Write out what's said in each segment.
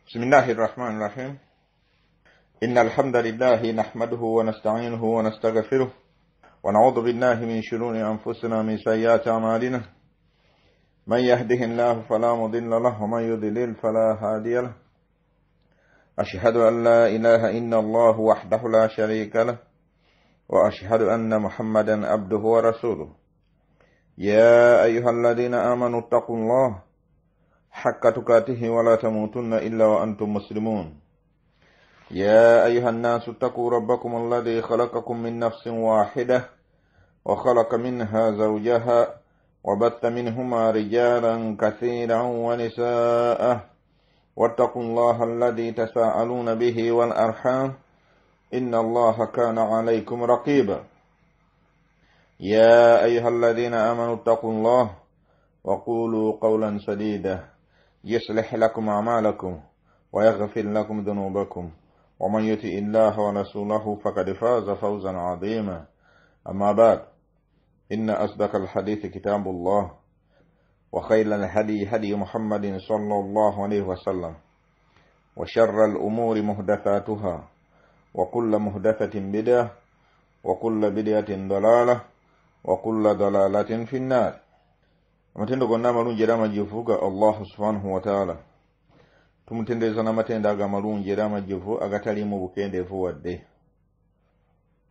بسم الله الرحمن الرحيم. إن الحمد لله نحمده ونستعينه ونستغفره ونعوذ بالله من شرور أنفسنا من سيئات أعمالنا. من يهده الله فلا مضل له ومن يضلل فلا هادي له. أشهد أن لا إله إلا الله وحده لا شريك له وأشهد أن محمدا عبده ورسوله. يا أيها الذين آمنوا اتقوا الله حق تقاته ولا تموتن إلا وأنتم مسلمون. يا أيها الناس اتقوا ربكم الذي خلقكم من نفس واحدة وخلق منها زوجها وبث منهما رجالا كثيرا ونساء واتقوا الله الذي تساءلون به والأرحام إن الله كان عليكم رقيبا. يا أيها الذين آمنوا اتقوا الله وقولوا قولا سديدا يصلح لكم أعمالكم ويغفر لكم ذنوبكم ومن يطع الله ورسوله فقد فاز فوزا عظيما. أما بعد إن أصدق الحديث كتاب الله وخير الهدي هدي محمد صلى الله عليه وسلم وشر الأمور محدثاتها وكل محدثة بدعة وكل بدعة ضلالة وكل ضلالة في النار. Amatendo gonna malungi era amajjuvu ga Allah subhanahu wa ta'ala. Tumutendereza n'amatendo aga malungi era amajjuvu agataliimu bukendeevu wadde.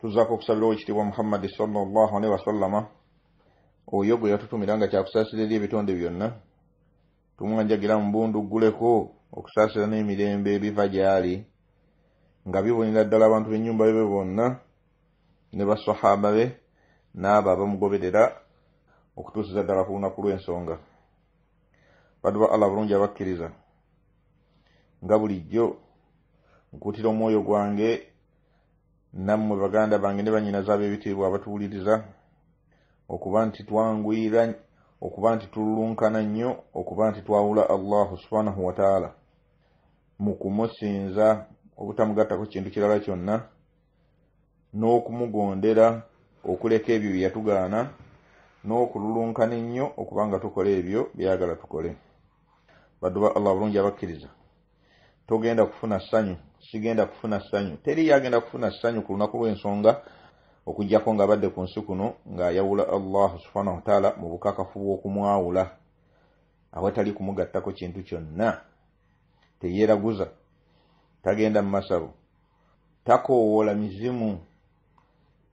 Tuzaako okusabira ekitiibwa Muhammad sallallahu alaihi wasallama oyo gwe yatutumiranga kyakusaasira eri ebitonde byonna. Tumwanjagira mu bundugguleko okusaasira n'emirembe ebiva gy'ali nga bibonera ddala abantu b'ennyumba be bonna ne basahaba be n'abo abamugoberera okutuusiza ddala ku lunaku lw'ensonga. Baddu ba Allah bulungi abakkiriza, nga bulijjo nkuutira omwoyo gwange nammwe baganda bange ne bannyinaze ab'ebitiibwa abatuwuliriza okuba nti twanguyira, okuba nti tululunkana nnyo, okuba nti twawula Allah subhanahu wa ta'ala mu kumusinza obutamugattako kintu kirala kyonna n'okumugondera okuleka ebyo bye yatugaana n'okululunkana ennyo okuba nga tukola ebyo byagala tukole. Baddu ba Allah bulungi abakkiriza, togenda kufuna ssanyu, sigenda kufuna ssanyu, teri yagenda kufuna ssanyu ku lunaku lw'ensonga okuggyako ng'abadde ku nsi kuno ng'ayawula Allah subhanahu wa ta'ala mu bukakafu bw'okumwawula awatali kumugattako kintu kyonna. Teyeeraguza, tagenda mu masabo, takoowoola mizimu,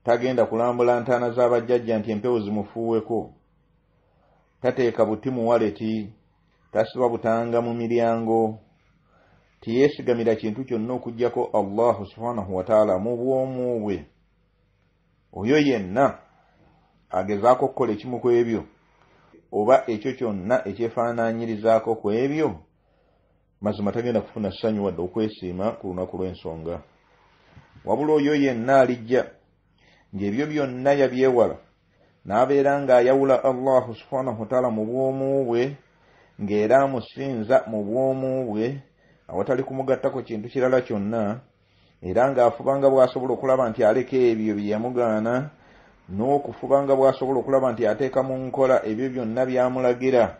tagenda kulambula ntaana z'abajjajja nti empewo zimufuuweko, tateeka buti mu waleti, tasiba butanga mu miryango, tiyeesigamira kintu kyonna okuggyako Allah subhanahu wa ta'ala mu bwomu bwe. Oyo yenna agezaako okukola ekimu ku ebyo oba ekyo kyonna ekyefaanaanyirizaako ku ebyo, mazima tagenda kufuna ssanyu wadde okwesiima ku lunaku lw'ensonga. Wabula oyo yenna alijja ng'ebyo byonna yabyewala n'abeera ng'ayawula Allah subhanahu wa ta'ala mu bwomu bwe, ng'era amusinza mu bwomu bwe awatali kumugattako kintu kirala kyonna, era ng'afubanga bw'asobola okulaba nti aleka ebyo bye yamugaana, n'okufubanga bw'asobola okulaba nti ateeka mu nkola ebyo byonna by'amulagira,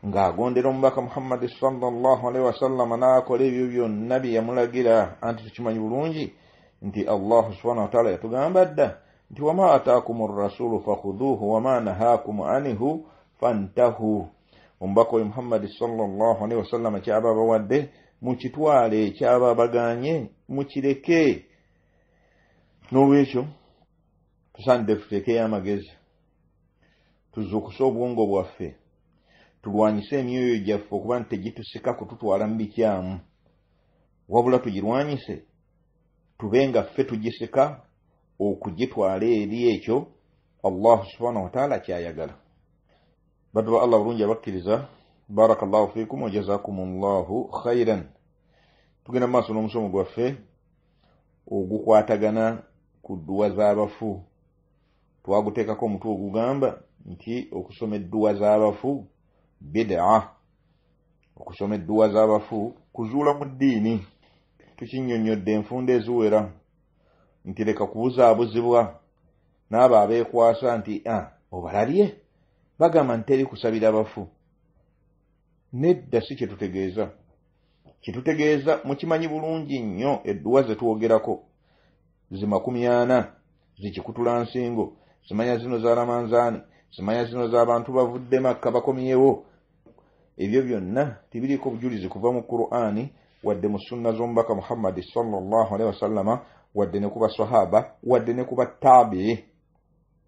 ng'agondera omubaka Muhammad sallallahu alaihi wasallam n'akola ebyo byonna bye yamulagira. Anti tukimanyi bulungi nti Allah subhanahu wa ta'ala yatugamba dda nti wama ataakumur rasulu fakhudhuhu wama nahaakum anhu fantahu. Omubaka wa Muhammad sallallahu alaihi wasallam kyaba bawadde mukitwale, kyaba baganye mukireke. N'olwekyo tusaanidde tuteekeyo amagezi, tuzuukuse obwongo bwaffe, tulwanyise emyoyo gyaffe okuba nti tegitusika kututwala mu bikyamu, wabula tugirwanyise tube nga ffe tugisika okugitwala eri ekyo Allah subhanahu wa ta'ala kyayagala. Baddu ba Allah bulungi abakkiriza, barakallahu fiikum wa jazakumullahu khairan. Tugenda mu maaso n'omusomo gwaffe ogukwatagana ku dduwa z'abafu. Twaguteekako omutwe ogugamba nti okusoma edduwa z'abafu bid'a. Okusoma edduwa z'abafu kuzuula mu ddiini. Tukinnyonnyodde enfunda eziwera nti leka kubuzaabuzibwa n'abo abeekwasa nti obalabye bagamba nti teri kusabira bafu. Nedda si kye tutegeeza. kitutegeeza mukimanyi bulungi nnyo edduwa ze twogerako zi40 zikikutula nsingo zimanya zino za Ramanzaani zimanya zino z'abantu bavudde Makka bakomyewo ebyo byonna tibiriko bujulizi kuva mu Qur'ani wadde mu sunna z'omubaka Muhammad sallallahu alaihi wasallama wadde ne kuba sahaba wadde ne kuba tabi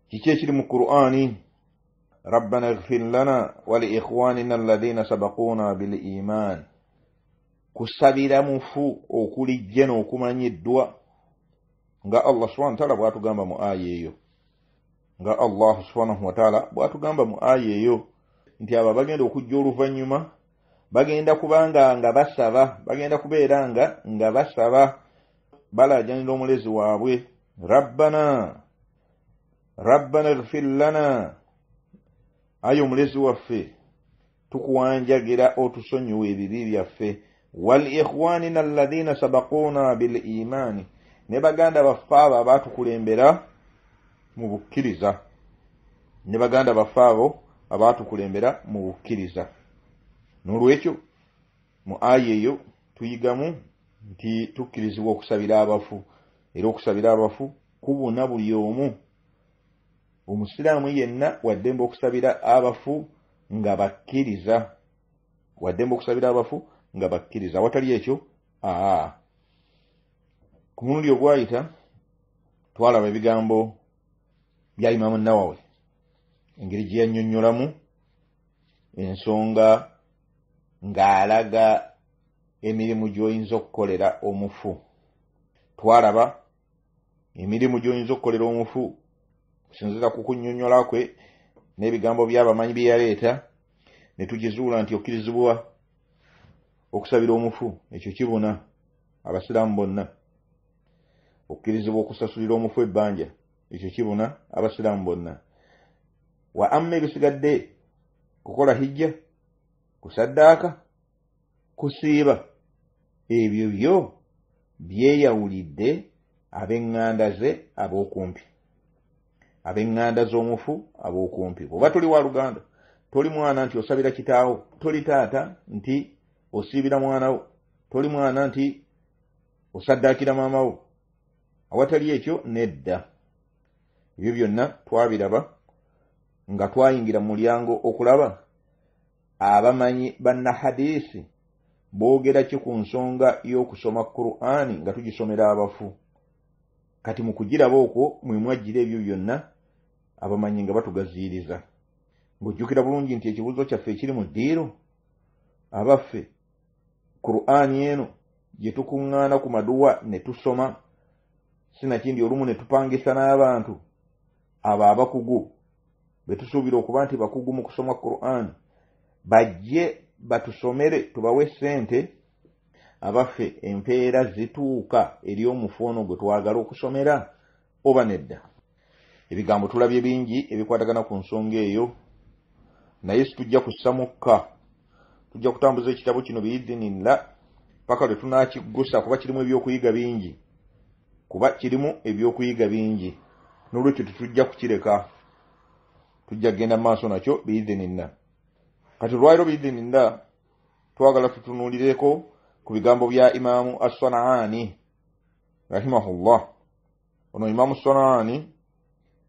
kiki ekiri mu Qur'ani rabbana ighfir lana wa li ikhwanina alladhina sabaquna bil iman kusabira mufu okulijje n'okumanyiddwa nga Allah subhanahu wa ta'ala bw'atugamba mu aya eyo nga Allah subhanahu wa ta'ala bw'atugamba mu aya eyo nti aba bagenda okujja oluvannyuma bagenda kubanga nga basaba bagenda kubeera nga basaba balajanira omulezi waabwe rabbana ighfir lana ayo omulezi waffe tukuwanjagira otusonyiwe ebibi byaffe wal ikhwanina alladhina sabaquna bil imani ne baganda baffe abo abaatukulembera mu bukkiriza ne baganda baffe abo abaatukulembera mu bukkiriza n'olwekyo mu aya eyo tuyigamu nti tukkirizibwa okusabira abafu era okusabira abafu kubuna buli omu omusiraamu yenna waddembe okusabira abafu nga bakkiriza waddembe okusabira abafu nga bakkiriza awatali ekyo ku mulundi ogwayita twalaba ebigambo bya Imaamu Nawawi engeri gye yannyonnyolamu ensonga ng'alaga emirimu gy'oyinza okukolera omufu twalaba emirimu gy'oyinza okukolera omufu kusinziira ku kunnyonnyola kwe n'ebigambo by'abamanyi bye yaleeta ne tugizuula nti okkirizibwa okusabira omufu ekyo kibuna abasiraamu bonna okkirizibwa okusasulira omufu ebbanja ekyo kibuna abasiraamu bonna wa amma ebisigadde kukola hijja kusaddaaka kusiiba ebyo byo byeyawulidde ab'eŋŋanda ze ab'okumpi ab'eŋŋanda z'omufu ab'okumpi bw'oba toli wa luganda toli mwana nti osabira kitaawo toli taata nti osiibira mwana wo toli mwana nti osaddaakira maama wo awatali ekyo nedda ebyo byonna twabiraba nga twayingira mu mulyango okulaba abamanyi bannahadiisi boogera ki ku nsonga y'okusoma Qur'ani nga tugisomera abafu kati mu kugiraba okwo mwe mwajjira ebyo byonna abamanyi nga batugaziiriza ng'ojjukira bulungi nti ekibuuzo kyaffe ekiri mu ddiiro abaffe Qur'ani eno gye tukuŋŋaana ku maduwa ne tusoma sinakindi olumu ne tupangisa n'abantu abo abakugu be tusuubira okuba nti bakugu mu kusoma Qur'ani bajje batusomere tubawe ssente abaffe empeera zituuka eri omufu ono gwe twagala okusomera oba nedda ebigambo tulabye bingi ebikwatagana ku nsonga eyo naye situjja kussa mukka tujja kutambuza ekitabo kino biidhinillah paka lwe tunaakiggusa kuba kirimu ebyokuyiga bingi n'olwekyo tetujja kukireka tujja kugenda mu maaso nakyo biidhinillah kati olwaliro biidhinillah twagala tutunuulireko ku bigambo bya Imaamu As-San'aani rahimahullah ono Imaamu As-San'aani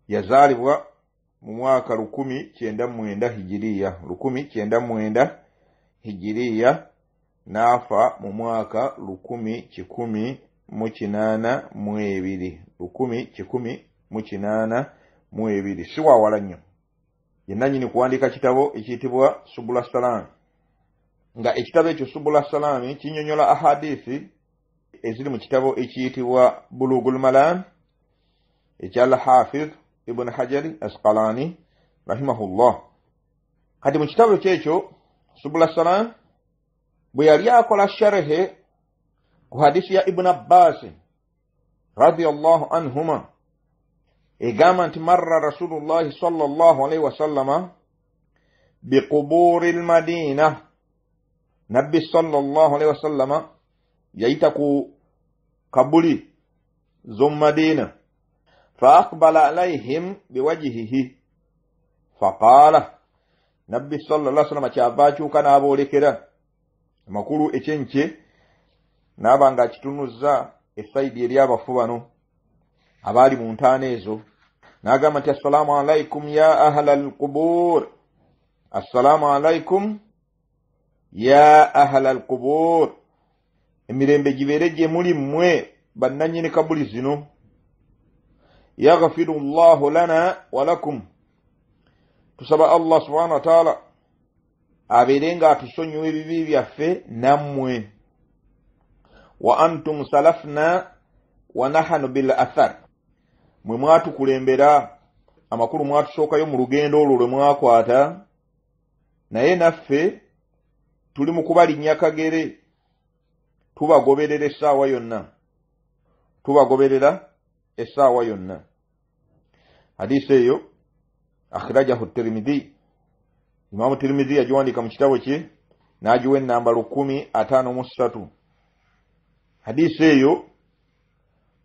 yazaalibwa mu mwaka 1909 hijiriya n'afa mu mwaka 1182 si waawala nnyo yenna nnyini kuwandiika kitabo ekiyitibwa Subul Salam nga ekitabo ekyo Subul Salam kinnyonnyola ahadiisi eziri mu kitabo ekiyitibwa Bulughul Maram ekya Al-Hafiz Ibn Hajar Asqalani rahimahullah kati mu kitabo kyekyo Subul Salam bwe yali akola sharhe ku hadisi ya Ibn Abbas radiyallahu anhuma egamba nti marra Rasulullahi sallallahu alayhi wasallama biquburi al-Madina nabbi sallallahu alayhi wasallama yayita ku kabuli z'omu Madina fa aqbala alayhim biwajhihi faqala nabbi sallallahu alayhi wasallama kyava akyuka n'aboolekera amakulu ekyenkye n'abanga akitunuzza essayidi eri abafu bano abaali mu ntaana ezo, n'agamba nti assalaamu alaikum ya ahla alqubur, assalaamu alaikum ya ahla alqubur, emirembe gibeere gye muli mmwe bannannyini kabuli zino, yaghfiru llahu lana walakum, tusaba Allah subhanahu wa ta'ala abeere nga atusonyiwa ebibi byaffe nammwe, wa antum salafna wa nahanu bil athar, mwe mwatukulembera amakulu mwatusookayo mu lugendo olwo lwe mwakwata, naye naffe tuli mu kubalinnya kagere, tubagoberera essaawa yonna, tubagoberera essaawa yonna. Hadisi eyo akhrajahu Tirmidhi, Imaamu Tirmidhi yagiwandiika mu kitabo kye n'agiwa ennamba 1053. Hadisi eyo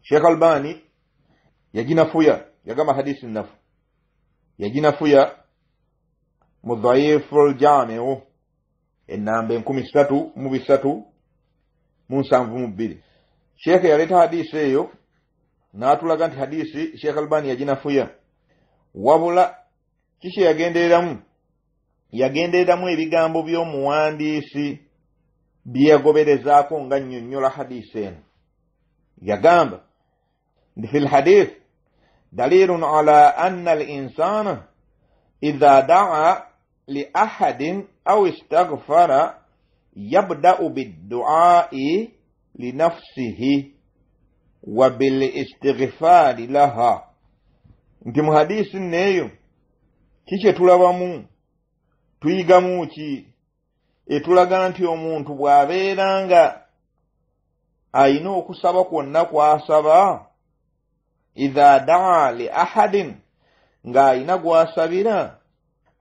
Sheikh Albani yaginafuya, yagamba hadisi nafu, yaginafuya mu Dhaiful Jami'u ennamba 1372. Sheikh yaleta hadisi eyo n'atulaga nti hadisi Sheikh Albani yaginafuya, wabula kiki yagendereramu ebigambo by'omuwandiisi byeyagoberezaako nga nnyonnyola hadisi eno. Yagamba nti fil hadith dalilun ala anna al-insana idha da'a li ahadin aw istaghfara yabda'u bid-du'a'i li nafsihi wa bil istighfari laha. Nti mu hadisi neeyo kiki tulabamu, tuyigamu ki? Etulaga nti omuntu bw'abeeranga ayina okusaba kwonna kw'asaba, idha daa li ahadin, ng'ayina gw'asabira,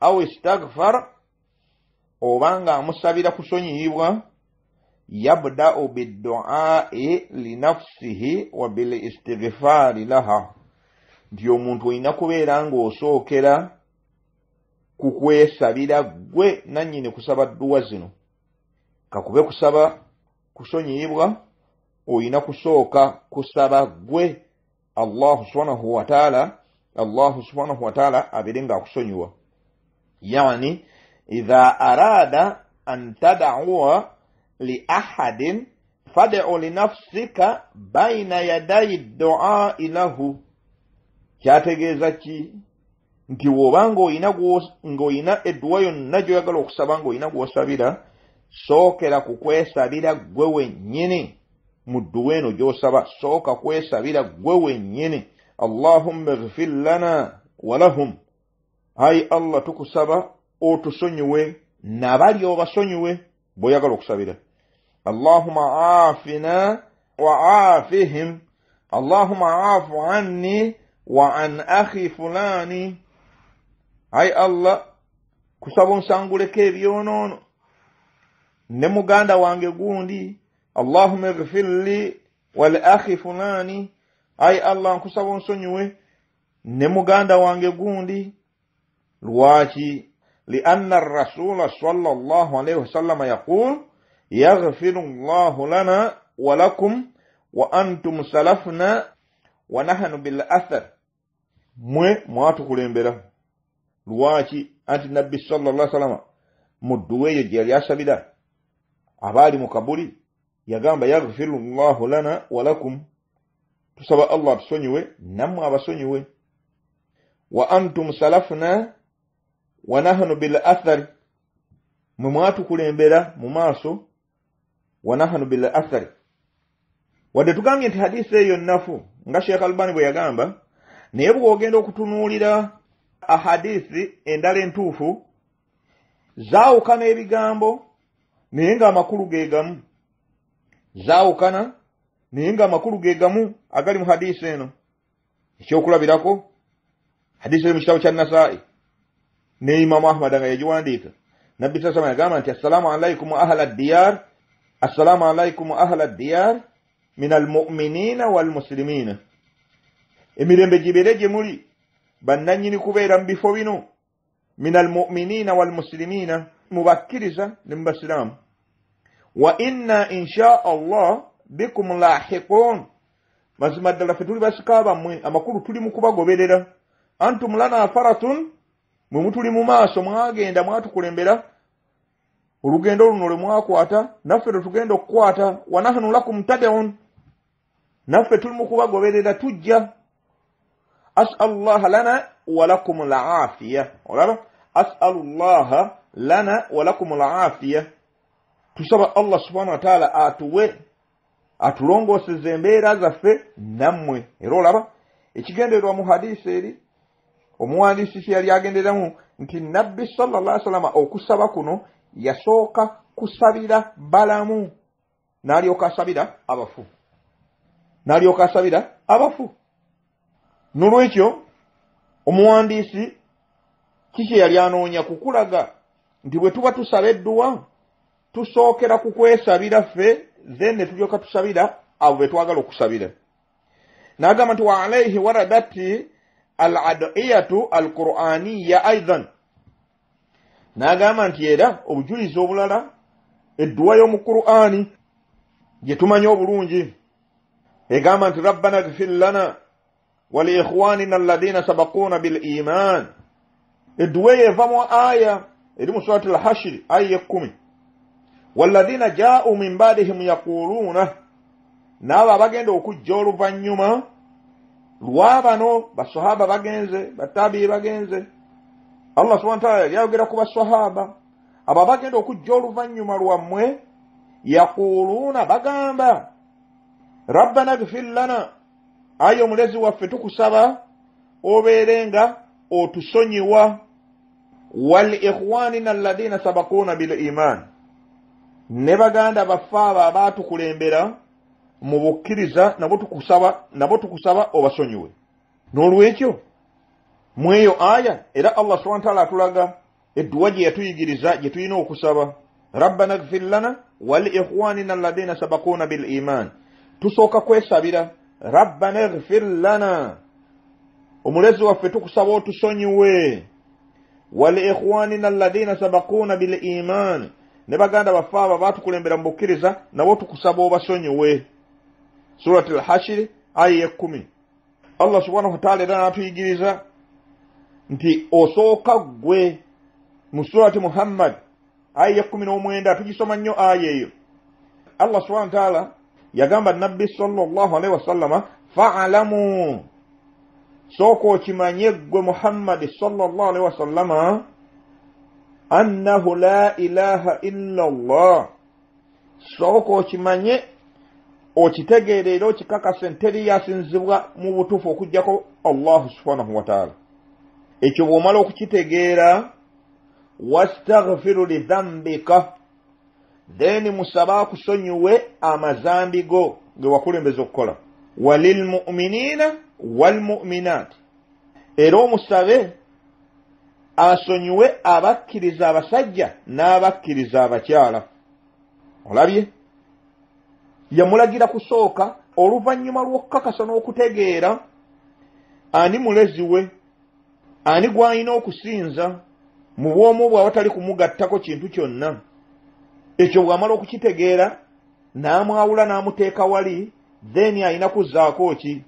aw istaghfar, oba ng'amusabira kusonyiyibwa, yabda'u bid-du'a'i li nafsihi wa bil istighfari laha, nti omuntu olina kubeera ng'osookera ku kwesabira gwe nannyini kusaba dduwa zino. Kakube kusaba kusonyiyibwa, olina kusooka kusaba gwe Allah subhanahu wa ta'ala abeere ng'akusonyiwa. Yani idha arada an tad'uwa li ahadin fad'u li nafsika bayna yadayi du'a'i lahu. Kyategeeza ki? Nti woba ng'olina edduwa yonna gy'oyagala okusaba ng'olina gw'osabira, sookera ku kwesabira gwe wennyini. Mu dduwa eno gy'osaba sooka kwesabira gwe wennyini. Allahumma ighfir lana wa lahum, ayi Allah tukusaba otusonyiwe n'abali obasonyiwe bw'oyagala okusabira. Allahumma afina wa afihim, Allahumma afu anni wa an akhi fulani, ayi Allah kusaba onsanguleko ebyonoono ne muganda wange gundi. Allahumma ighfir li wa li akhi fulani, ayi Allah nkusaba onsonyiwe ne muganda wange gundi. Lwaki? Lianna ar-rasula sallallahu alayhi wasallam yaqul yaghfiru Allahu lana wa lakum wa antum salafna wa nahnu bil athar. Mwe mwatukulembera. Lwaki? Anti nabbi sallallahu alayhi wasallam mu dduwa eyo gye yali asabira abaali mu kabuli yagamba yaghfiru Allahu lana wa lakum, tusaba Allah atusonyiwe nammwe abasonyiwe. Wa antum salafna wa nahnu bil athar, mwe mwatukulembera mu maaso, wa nahnu bil athar. Wadde tugambye nti hadisi eyo nnafu nga Sheikh Albani bwe yagamba, naye bw'ogenda okutunuulira ahadisi endala entuufu zaawukana ebigambo naye ng'amakulu ge gamu, zaawukana naye ng'amakulu ge gamu agali mu hadisi eno. Ekyokulabirako hadisi eri mu kitabo kya Nasaa'i ne Imaamu Ahmad nga yagiwandiika, Nabbi sallallahu alayhi wa sallam yagamba nti assalaamu alaykum ahla ad-diyaar, assalaamu alaykum ahla ad-diyaar min al-mu'miniina wal-muslimiina. Emirembe gibeere gye muli bannannyini kubeera mu bifo bino, min al-mu'miniina wal-muslimiina, mu bakkiriza ne mu basiraamu. Wa inna insha Allah bikum lahiqun mazima ddala ffe tuli basika bammwe amakulu tuli mu kubagoberera antum lana faratun mwe mutuli mu maaso mwagenda mwatukulembera olugendo luno lwe mwakwata naffe tetugenda okukwata wa nahnu lakum tabi'un naffe tuli mu kubagoberera tujja as'alullaha lana wa lakum al'afiya olaba as'alullaha lana wa lakum al'afiya tusaba Allah subhanahu wa ta'ala atuwe atulongoseze embeera zaffe nammwe era olaba ekigendererwa mu hadisi eri omuwandiisi yali agenderamu nti nabbi sallallahu alaihi wasallam okusaba kuno yasooka kusabira balamu n'alyoka asabira abafu nolwekyo omuwandiisi kiki yali anoonya kukulaga nti bwe tuba tusaba edduwa tusookera ku kwesabira ffe then ne tulyoka tusabira abo be twagala okusabira n'agamba nti wa alayhi waradati al-ad'iyatu al-qur'aniyya aidan n'agamba nti era obujulizi obulala edduwa y'omu Qur'ani gye tumanyi obulungi egamba nti rabbana ighfir lana wa li ikhwanina alladhina sabaquna bil iman edduwa eva mu aya eri mu surati al-hashr aya 10 walladhina ja'u min ba'dihim yaquluna n'abo abagenda okujja oluvannyuma lwabano basahaba bagenze batabi bagenze Allah subhanahu wa ta'ala yayogera ku basahaba abo bagenda okujja oluvannyuma lwammwe yaquluna bagamba rabbana ighfir lana ayo omulezi waffe tukusaba obeerenga otusonyiwa wal ikhwanina alladhina sabaquna bil iman ne baganda baffe abo abaatukulembera mu bukkiriza nabo tukusaba obasonyiwe n'olwekyo mweyo aya era Allah subhanahu wa ta'ala atulaga edduwa gye yatuyigiriza gye tulina okusaba rabbana ighfir lana wa li ikhwanina alladhina sabaquna bil iman tusooka kwesabira rabbana ighfir lana omulezi waffe tukusaba otusonyiwe wa li ikhwanina alladhina sabaquna bil iman ne baganda baffe abo baatukulembera mu bukkiriza nabo tukusaba obasonyiwe surati al-hashr aya 10 Allah subhanahu wa ta'ala era n'atuyigiriza nti osooka gwe mu surati Muhammad aya 19 tugisoma nnyo aya eyo Allah subhanahu wa ta'ala yagamba nabbi sallallahu alaihi wasallam fa'alamu sooka okimanye gwe Muhammad sallallahu alaihi wasallam annahu la ilaha illa Allah sooka okimanye okitegeerera okikakasa enteri yasinzibwa mu butuufu okujjako Allah subhanahu wa ta'ala ekyo bw'omala okukitegeera wastaghfiru li dhambika then musaba akusonyiwe amazambi go ge wakulembeza okukola walil mu'minina wal mu'minat era omusabe asonyiwe abakkiriza abasajja n'abakkiriza abakyala olabye yamulagira kusooka oluvannyuma lw'okukakasa n'okutegeera ani mulezi we ani gw'alina okusinza mu bwomu bwe awatali kumugattako kintu kyonna ekyo bw'amala okukitegeera n'amwawula n'amuteeka wali then alina kuzzaako ki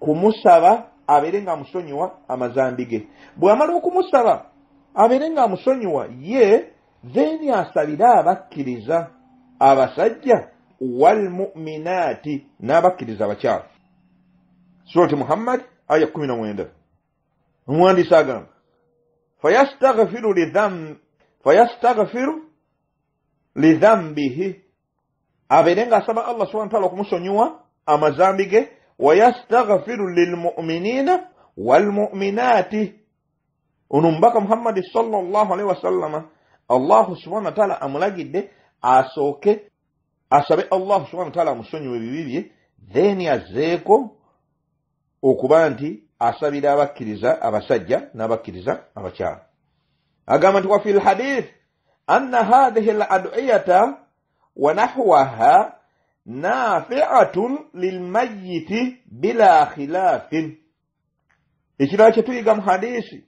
kumusaba abeere ng'amusonyiwa amazambi ge bw'amala okumusaba abeere ng'amusonyiwa ye then asabire abakkiriza abasajja wal mu'minati n'abakkiriza abakyala surati Muhammad aya 19 omuwandiisi agamba fayastaghfiru lidhambihi abeere ng'asaba Allah subhanahu wa ta'ala okumusonyiwa amazambi ge wayastaghfiru lilmu'minina walmu'minati ono mubaka Muhammad sallallahu alaihi wasallam Allah subhanahu wa ta'ala amulagidde asooke asabe Allah subhanahu wa ta'ala amusonyiwe ebibi bye then azeeko okuba nti asabira abakkiriza abasajja n'abakkiriza abakyala agamba nti wa fil hadith anna hadhihi al-ad'iyata wa nahwaha nafi'atun lilmayyiti bila khilafin ekirala kye tuyiga mu hadisi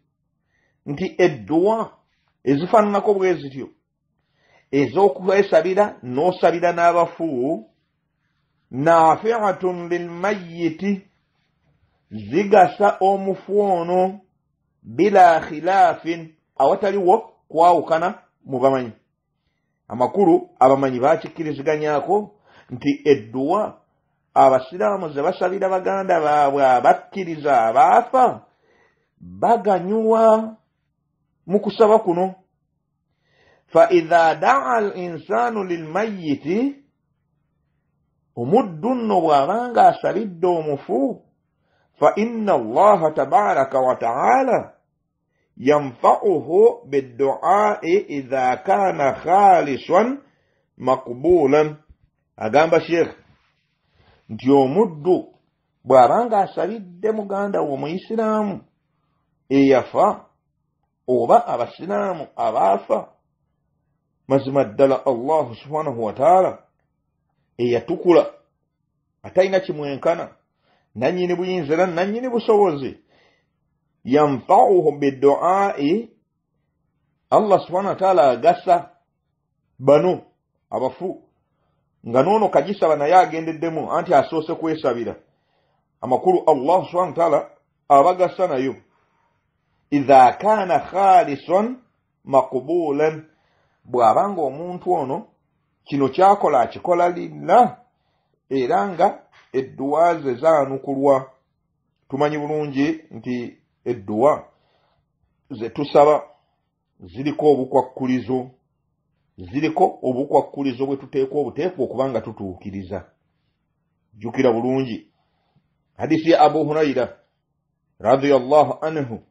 nti edduwa ezifaananako bwe zityo ez'okwesabira n'osabira n'abafu nafi'atun lilmayyiti zigasa omufu ono bila khilafin awataliwo kwawukana mu bamanyi. Amakulu abamanyi bakikkiriziganyako nti edduwa abasiraamu ze basabira baganda baabwe abakkiriza abaafa baganyulwa mu kusaba kuno. فإذا دعا الإنسان للميت omuddu nno bw'abanga asabidde omufu فإن الله تبارك وتعالى ينفعه بالدعاء إذا كان خالصا مقبولا. agamba Sheikh nti omuddu bw'abanga asabidde muganda we omuyisiraamu eyafa oba abasiraamu abaafa, mazima ddala Allah subhanahu wa ta'ala eyatukula atalina kimwenkana, nannyini buyinza era nannyini busobozi, yanfa'uhu biddu'aa'i, Allah subhanahu wa ta'ala agasa bano abafu nga noono kagisaba naye agendeddemu anti asoose kwesabira. Amakulu Allah subhanahu wa ta'ala abagasa nayo idha kana khalisan maqbulan, bw'abanga omuntu ono kino kyakola akikola lillah era nga edduwa ze zaanukulwa. Tumanyi bulungi nti edduwa ze tusaba ziriko obukwakkulizo bwe tuteekwa obuteekwa okubanga tutuukiriza. Jjukira bulungi hadisi ya Abu Hurayra radiyallahu anhu.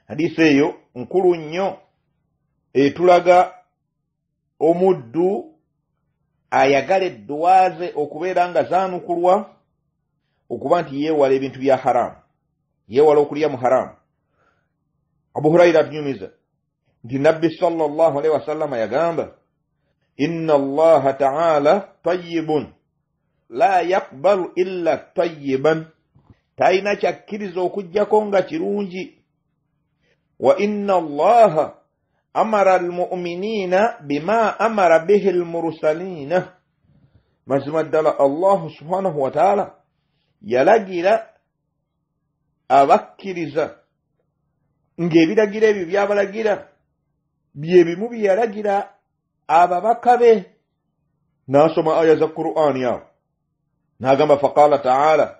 Hadisi eyo nkulu nnyo etulaga omuddu ayagala edduwa ze okubeera nga zaanukulwa, okuba nti yeewala ebintu bya haramu, yeewala okulya mu haramu. Abu Hurayra atunyumiza nti Nabbi sallallahu alaihi wasallam yagamba, inna Allaha ta'ala tayyibun la yaqbalu illa tayyiban, talina kyakkiriza okuggyako nga kirungi. Wa inna Allaha amara almu'minina bima amara bihi almursalina, mazima ddala Allah subhanahu wa ta'ala yalagira abakkiriza ng'ebiragiro ebyo byabalagira bye bimu bye yalagira ababaka be. N'asoma aya za Qur'ani awo n'agamba faqala ta'ala,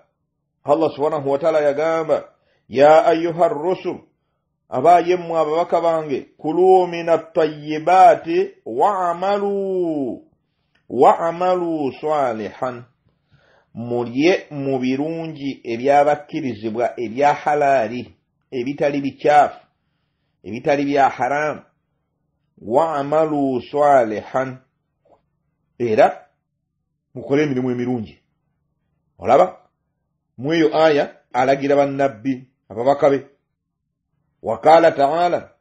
Allah subhanahu wa ta'ala yagamba, ya ayyuha rusul, abaye mmwe ababaka bange, kulu minat tayyibati wa'amalu salihan, mulye mu birungi ebyabakkirizibwa ebya halali, ebitali bikyafu, ebitali bya haramu. Wa'amalu salihan, era mukole emirimu emirungi. Olaba mweyo aya alagira bannabbi ababaka be. Wakala ta'ala,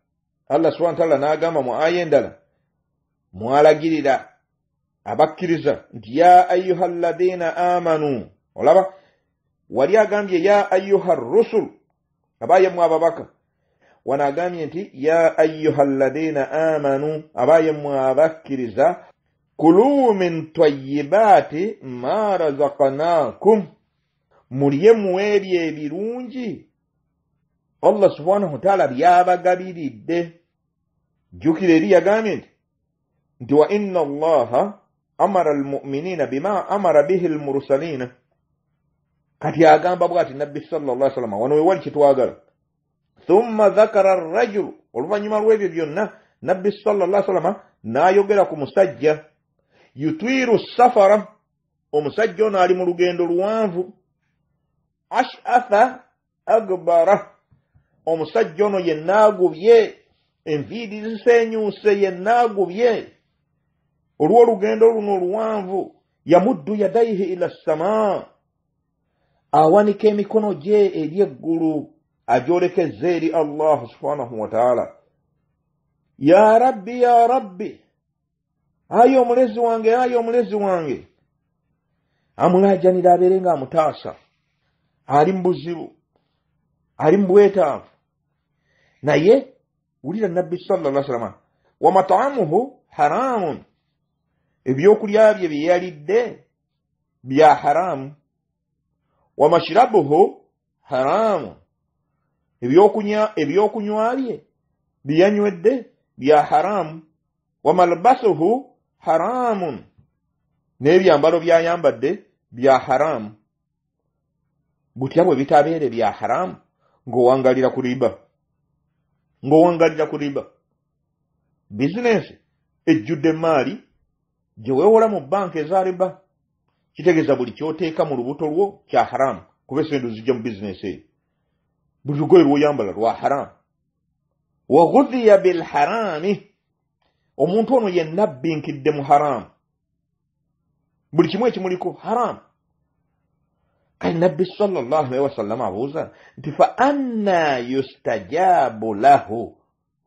Allah subhanahu wa ta'ala n'agamba mu aya endala mwalagirira abakkiriza nti ya ayyuhal ladina amanu. Olaba wali agambye ya ayyuhar rusul, abaye mu ababaka, wanagambye nti ya ayyuhal ladina amanu, abaye mu abakkiriza, kulu min tayyibati ma razaqnakum, mulye mu ebyo ebirungi Allah subhanahu wa ta'ala byabagabiridde. Jjukira eri yagambye nti wa inna Allaha amara almu'minina bima amara bihi almursalina. Kati agamba bw'ati Nabbi sallallahu alaihi wasallam, wano we wali kitwagala. Thumma dhakara ar-rajul, oluvannyuma lw'ebyo byonna Nabbi sallallahu alaihi wasallam n'ayogera ku musajja yutwiru safara, omusajja ono ali mu lugendo luwanvu, ash'atha agbara, omusajja ono yennaagubye, enviiri zisenyuuse, yennaagubye olw'olugendo luno oluwanvu. Yamuddu yadayhi ila ssamaa, awanika emikono gye eri eggulu, agyolekeza eri Allah subhanahu wa ta'ala. Ya rabbi ya rabbi, ayi omulezi wange, ayi omulezi wange. Amulaajanira abeere nga amutaasa, ali mu buzibu, ali mu bwetaavu. Naye wulira Nabbi sallallahu alaihi wasallam, wa mat'amuhu haramun, ebyokulya bye bye yalidde bya haramu, wa mashrabuhu haramu, ebyokunywa bye byanywedde bya haramu, wa malbasuhu haramun, n'ebyambalo byayambadde bya haramu. Butya bwe bitabeere bya haramu ng'owangalira ku riba. Bizinesi ejjudde emaali gye weewola mu banka eza riba, kitegeeza buli kyoteeka mu lubuto lwo kya haramu, kuba esente zijja mu bizinesi eyo. Buli lugoye lw'oyambala lwa haramu. Wa ghudhiya bil harami, omuntu ono yenna abbinkidde mu haramu, buli kimu ekimuliko haramu. Kale nabbi sallallahu alaihi wasallam abuuza nti fa anna yustajabu lahu,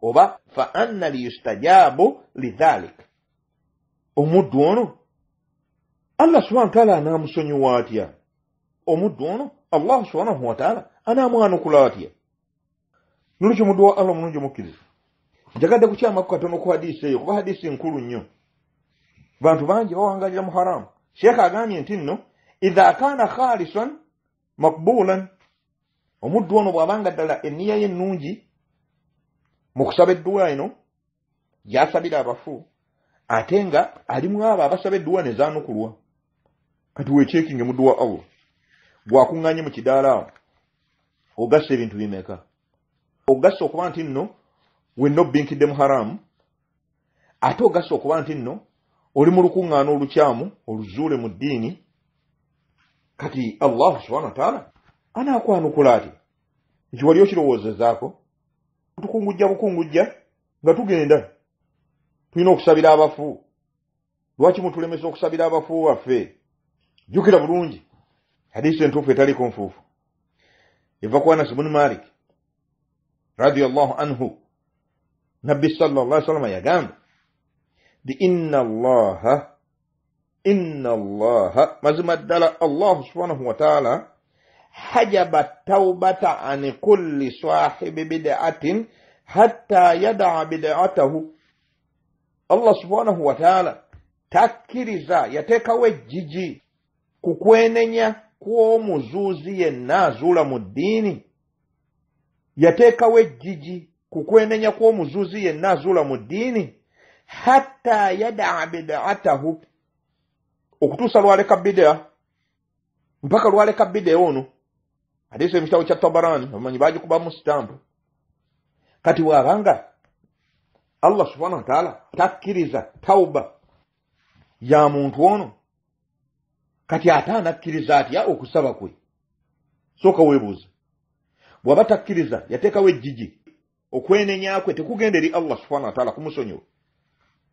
oba fa anna liyustajabu lidhalik, omuddu ono Allah subhanahu wa ta'ala anaamusonyiwa atya? Omuddu ono Allah subhanahu wa ta'ala anaamwanukula atya? Nolwekyo omuddu wa Allah omulungi omukkiriza, njagadde kukyamako katono ku hadiisi eyo, kuba hadiisi nkulu nnyo. Bantu bangi bawangalira mu haramu. Sheekh agambye nti nno idha kana khalisan makbulan, omuddu ono bw'abanga ddala enniya ye ennungi mu kusaba edduwa eno gy'asabira abafu, ate nga alimu abo abasaba edduwa ne zaanukulwa. Kati weekyekinge muddu wa Allah bw'akuŋŋaanye mu kidaala awo, ogassa ebintu bimeka? Ogassa okuba nti nno wenna obbinkidde mu haramu, ate ogassa okuba nti nno oli mu lukuŋŋaana olukyamu oluzuule mu ddiini. Kati Allah subhanahu wa ta'ala anaakwanukula ati? Ekyo wali okirowoozezaako? Tukungujja bukungujja nga tugenda tulina okusabira abafu. Lwaki mutulemesa okusabira abafu waffe? Jjukira bulungi hadiisi entuufu etaliko nfuufu eva ku Anas ibn Malik radiyallahu anhu. Nabbi sallallahu alaihi wasallam yagamba di inna allaha mazima ddala Allah subhanahu wa ta'ala hajaba taubata an kulli sahibi bid'atin hatta yada'a bid'atahu. Allah subhanahu wa ta'ala takkiriza, yateekawo ejjiji ku kwenenya kw'omuzuuzi yenna azuula mu ddiini. Yateekawo ejjiji ku kwenenya kw'omuzuuzi yenna azuula mu ddiini hatta yada'a bid'atahu, okutuusa lwaleka bid'a, mpaka lwaleka bid'a ono. Hadiisi mu kitabo kya Tabarani, abamanyi baagikubamu sitampu. Kati bw'abanga Allah subhanahu wa ta'ala takkiriza tauba ya muntu ono, kati ate anakkiriza atya okusaba kwe? Sooka weebuuza. Bw'aba takkiriza, yateekawo ejjiji, okwenenya kwe tekugenda eri Allah subhanahu wa ta'ala kumusonyiwa,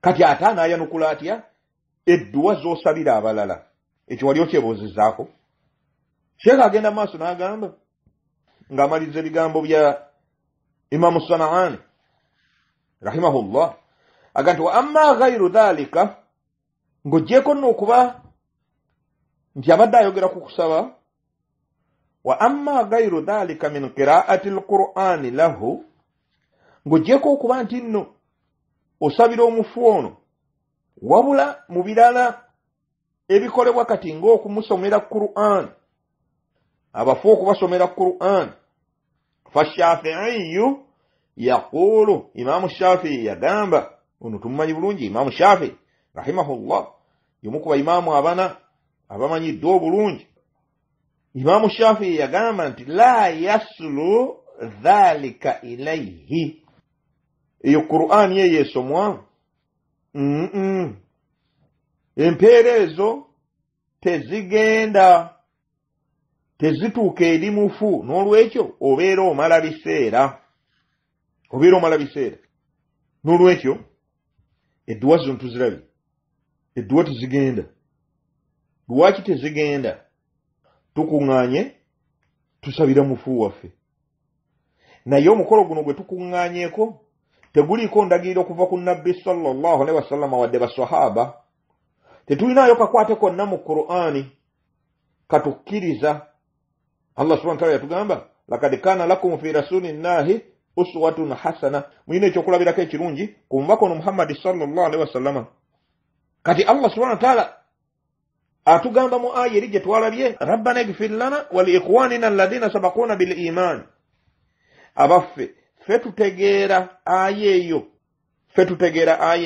kati ate anaayanukula atya edduwa z'osabira abalala? Ekyo wali okyebuuzizaako? Sheekh agenda maaso n'agamba ng'amaliriza ebigambo bya Imamu Sana'ani rahimahullah, aga nti wa amma ghayru dhalika, ng'oggyeko nno okuba nti abadde ayogera ku kusaba. Wa amma ghayru dhalika min qira'ati al-Qur'ani lahu, ng'oggyeko okuba nti nno osabira omufu ono, wabula mu birala ebikolebwa kati ng'okumusomera Qur'an, abafu okubasomera Qur'an. Fashafi'iyu yaqulu, Imamu Shafi'i yagamba, ono tumumanyi bulungi, Imamu Shafi'i rahimahullah y'omu ku baimamu abana abamanyiddwa obulungi. Imamu Shafi'i yagamba nti la yaslu dhalika ilayhi, eyo Qur'an ye yesomwa, empeera ezo tezigenda, tezituuka eri mufu, n'olwekyo obeera omala biseera, n'olwekyo edduwa zino tuzirabye, edduwa tezigenda. Lwaki tezigenda? Tukuŋŋaanye tusabira mufu waffe, naye omukolo guno gwe tukuŋŋaanyeeko teguliiko ndagiriro kuva ku nabbi sallallahu alaihi wasallam wadde basahaba. Tetulinayo kakwate konna mu Qur'ani katukkiriza. Allah subhanahu wa ta'ala yatugamba lakad kana lakum fi rasulillahi uswatun hasana, mulina ekyokulabirako ekirungi ku mubaka ono Muhammad sallallahu alaihi wasallam. Kati Allah subhanahu wa ta'ala atugamba mu aya eri gye twalabye rabbana ighfir lana wa liikhwanina alladhina sabaquna bil iman abaffe ffe tutegeera aya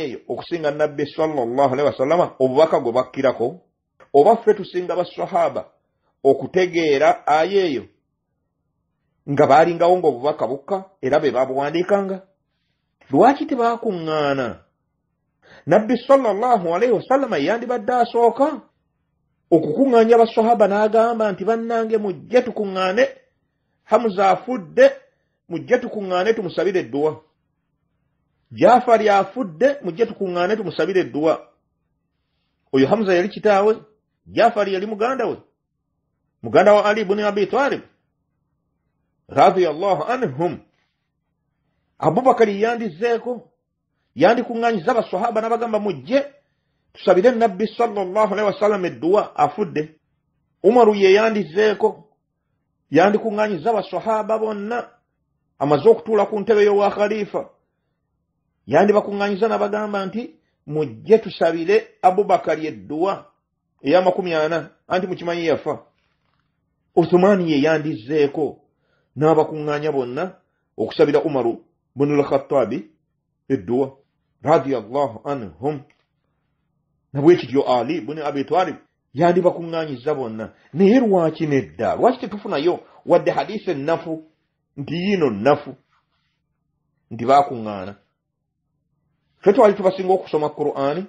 eyo okusinga nabbi sallallahu alaihi wasallama obubaka gwe bakkirako oba ffe tusinga basahaba okutegeera aya eyo nga baalingawo ng'obubaka bukka era be babuwandiikanga lwaki tebaakuŋŋaana nabbi sallallahu alaihi wasallama yandibadde asooka okukuŋŋaanya basahaba n'agamba nti bannange mujje tukuŋŋaane Hamza afudde mujje tukuŋŋaane tumusabire edduwa Jafari afudde mujje tukuŋŋaane tumusabire edduwa oyo Hamza yali kitaawe Jafari yali muganda wa Ali ibn Abi Talib radiyallahu anhum Abubakari yandizeeko yandikuŋŋaanyiza abasahaba n'abagamba mujje tusabire nabbi sallallahu alaihi wasallam edduwa afudde Umaru ye yandizeeko yandikuŋŋaanyiza abasahaba bonna amaze okutuula ku ntebe y'obwa khalifa yandibakuŋŋaanyiza n'abagamba nti mujje tusabire Abubakari edduwa ey'amakumi 40 anti mukimanyi yafa Uthmani ye yandizeeko n'abakuŋŋaanya bonna okusabira Umaru ibn al-Khattabi edduwa radiyallahu anhum nabwekityo Ali ibn Abi Talib yandibakuŋŋaanyiza bonna naye lwaki nedda lwaki tetufunayo wadde hadisi ennafu nti yino nnafu nti baakuŋŋaana ffe twali tubasinga okusoma Qur'ani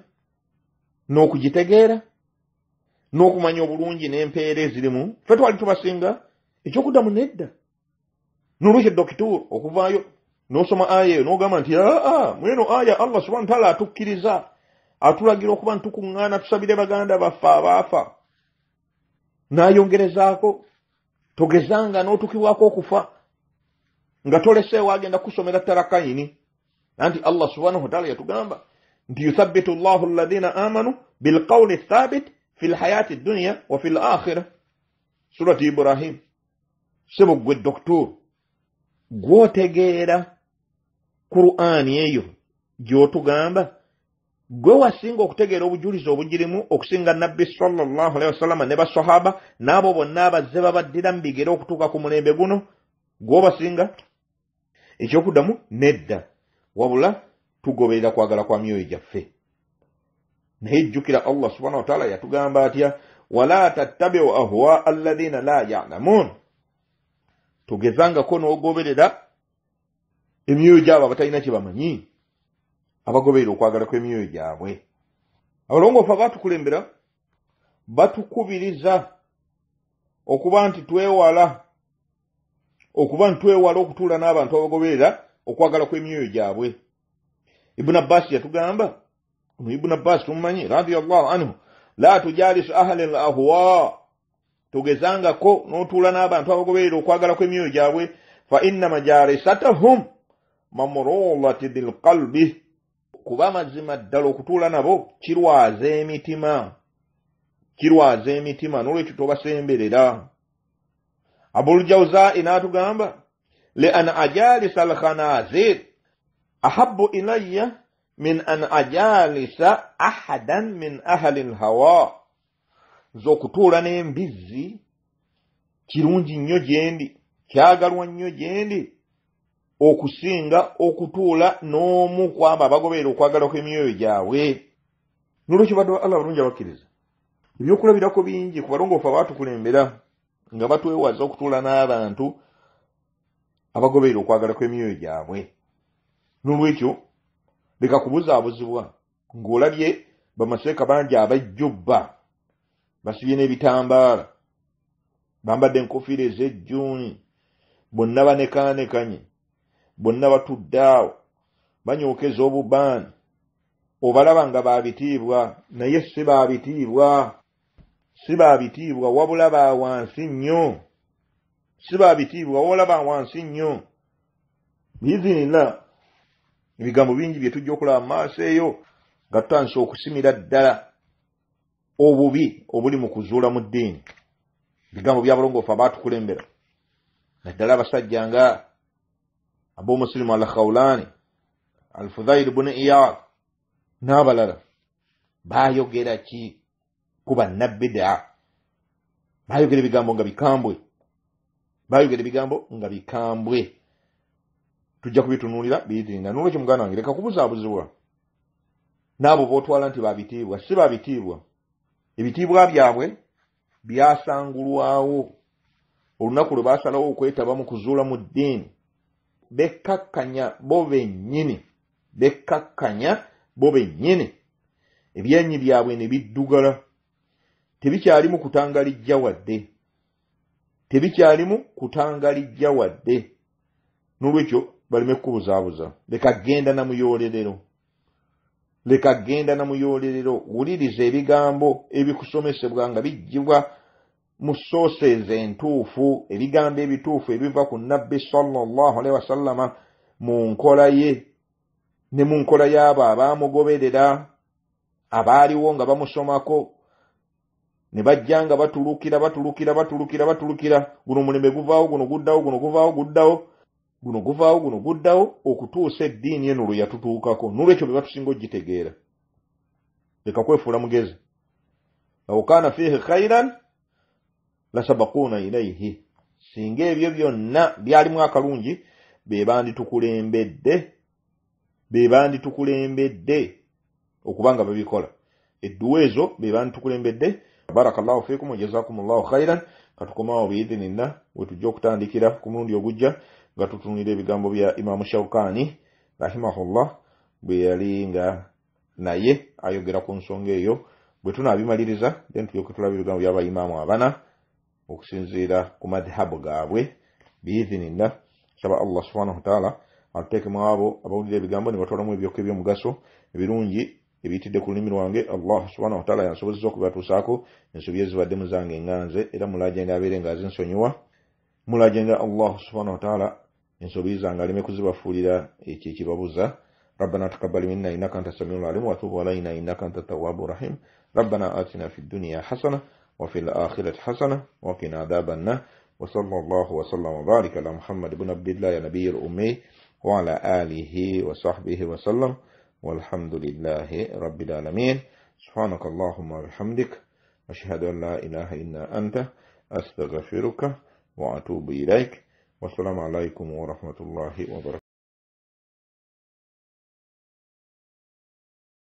n'okugitegeera n'okumanya obulungi n'empeera ezirimu ffe twali tubasinga ekyokuddamu nedda nolwekyo dokituur okuvaayo n'osoma aya eyo n'ogamba nti mweno aya Allah subhanahu wa ta'ala atukkiriza atulagira okuba ntukuŋŋaana tusabire baganda baffe abaafa n'ayongerezaako togezanga n'otukibwako okufa nga toleseewo agenda kusomera tarakayini anti Allah subhanahu wa ta'ala yatugamba nti yuthabbitu Allahu alladhina amanu bilqawli thabit fil hayati dunya wa fil akhirah surati Ibrahim sebo gwe doktor gwotegeera Qur'ani eyo gyotugamba gwe wasinga okutegeera obujulizi obugirimu okusinga nabbi sallallahu alaihi wasallam ne basahaba n'abo bonna abazze babaddira mu bigere okutuuka ku mulembe guno gwobasinga ekyokuddamu nedda wabula tugoberera kwagala kwa myoyo gyaffe naye jjukira Allah subhanahu wa ta'ala yatugamba atya wala tattabi'u ahwa alladhina la ya'lamun tugezangako n'ogoberera emyoyo gyabo abatalina kye bamanyi abagoberera okwagala kw'emyoyo gyabwe abalongoofu abaatukulembera batukubiriza okuba nti twewala okutuula n'abantu abagoberera okwagala kw'emyoyo gyabwe Ibn Abbas yatugamba Ibn Abbas tumumanyi radiyallahu anhu la tujalisu ahli al-ahwa tugezangako n'otuula n'abantu abagoberera okwagala kw'emyoyo gyabwe fa inna majalisatahum mamrulati bil qalbi kuba mazima ddala okutuula nabo kirwaza emitima n'olwekyo tobasemberera Abul Jawza'i n'atugamba li an ajalisa al-khanazir ahabbu ilayya min an ajalisa ahadan min ahli al-hawa zokutuula n'embizzi kirungi nnyo gyendi kyagalwa nnyo gyendi okusinga okutuula n'omu kwabo abagoberera okwagala kw'emyoyo gyabwe n'olwekyo badde Allah bulungi abakkiriza ebyokulabirako bingi ku balongoofu abaatukulembera nga batwewaza okutuula n'abantu abagoberera okwagala kw'emyoyo gyabwe n'olwekyo leka kubuzaabuzibwa ng'olabye bamaseeka bangi abajjubba basibye n'ebitambaala bambadde enkofiira ez'ejjuuni bonna banekaanekanye bonna batudde awo banyookeza obubaani obalaba nga baabitiibwa naye si baabitiibwa wabula ba wansi nnyo biizinillah ebigambo bingi bye tujja okulaba mu maaso eyo nga tutandise okusimira ddala obubi obuli mu kuzuula mu ddiini ebigambo by'abalongoofu abaatukulembera naddala abasajja nga Abu Muslim al-Khawlani al-Fudhayl ibn Iyad n'abalala baayogera ki kuba nabbidaa bayogera ebigambo nga bikambwe bayogera ebigambo nga bikambwe tujja kubitunuulira biyitinga n'olwekyo muganda wange leka kubuzaabuzibwa n'abo bootwala nti babitiibwa si babitiibwa ebitiibwa byabwe byasangulwawo olunaku lwe baasalawo okwetaba mu kuzuula mu ddiini bekkakkanya bo bennyini ebyenyi byabwe ne biddugala tebikyalimu kutangalijja wadde n'olwekyo baleme kubuzaabuza leka genda na muyolerero wuliriza ebigambo ebikusomesebwa nga bijjibwa mu sources entuufu ebigambo ebituufu ebiva ku nabbi sallallahu alaihi wasallama mu nkola ye ne mu nkola y'abo abaamugoberera abaaliwo nga bamusomako ne bajja nga batulukira guno mulembe guvaawo guno guddawo guno guddawo okutuusa eddiini eno lwe yatutuukako n'olwekyo bwe batusinga ogitegeera leka kwefuula mugezi law kaana fiihi khairan lasabaquuna ilayhi singa ebyo byonna byalimu akalungi be banditukulembedde okuba nga babikola edduwa ezo be banditukulembedde barakallahu fiikum wajazakumullahu khairan katukomaawo biidhinillah wetujja okutandikira ku mulundi ogujja nga tutunulira ebigambo bya Imamu Shawkani rahimahullah bwe yali nga naye ayogera ku nsonga eyo bwe tunaabimaliriza then tulyoke tulaba ebigambo by'abaimaamu abana okusinziira ku madhhabu gaabwe biidhinillah saba Allah subhanahu wa ta'ala atuteekemu abo abawulira ebigambo ne batwalamu ebyoka ebyomugaso ebirungi ebiyitidde ku lulimi lwange. Allah subhanahu wa ta'ala yansobozesa okubatuusaako ensobi ezibaddemu zange enganze era mulaajenga abeere nga azinsonyiwa mulaajenga Allah subhanahu wa ta'ala ensobi zange aleme kuzibafuulira ekyo ekibabuza. ربنا تقبل منا إنك أنت السميع العليم وتوب علينا إنك أنت التواب الرحيم. ربنا آتنا في الدنيا حسنة وفي الآخرة حسنة وقنا عذاب النار وصلى الله وسلم وبارك على محمد بن عبد الله يا نبي الأمي وعلى آله وصحبه وسلم والحمد لله رب العالمين. سبحانك اللهم وبحمدك أشهد أن لا إله إلا أنت أستغفرك وأتوب إليك والسلام عليكم ورحمة الله وبركاته.